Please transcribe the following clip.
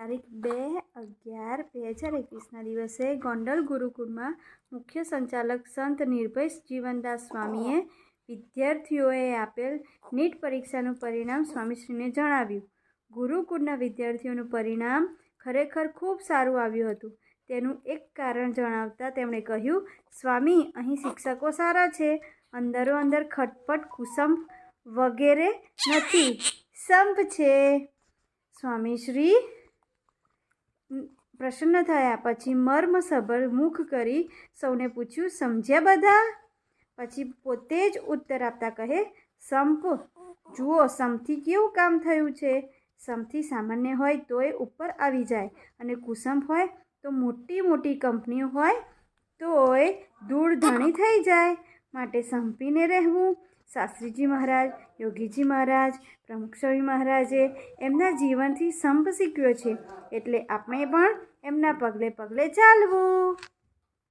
તારીખ 2/11/2021ના દિવસે ગોંડલ ગુરુકુળમાં મુખ્ય સંચાલક સંત નિર્ભય જીવનદાસ સ્વામીએ વિદ્યાર્થીઓએ આપેલ નીટ પરીક્ષાનું પરિણામ સ્વામીશ્રીને જણાવ્યું. ગુરુકુળના વિદ્યાર્થીઓનું પરિણામ ખરેખર ખૂબ સારું આવ્યું હતું. તેનું એક કારણ જણાવતા તેમણે કહ્યું, સ્વામી, અહીં શિક્ષકો સારા છે. અંદરો-અંદર ખટપટ કુસંપ વગેરે નથી, સંપ છે. સ્વામીશ્રી પ્રસન્ન થયા. પછી મર્મસભર મુખ કરી સૌને પૂછ્યું, સમજ્યા બધા? પછી પોતે જ ઉત્તર આપતા કહે, સંપ જુઓ, સંપથી કેવું કામ થયું છે. સંપથી સામાન્ય હોય તોય ઉપર આવી જાય, અને કુસંપ હોય તો મોટી મોટી કંપનીઓ હોય તોય ધૂળ ધણી થઈ જાય. માટે સંપીને રહેવું. શાસ્ત્રીજી મહારાજ, યોગીજી મહારાજ, પ્રમુખ સ્વામી મહારાજે એમના જીવનથી સંપ શીખ્યો છે. એટલે આપણે પણ એમના પગલે પગલે ચાલવું.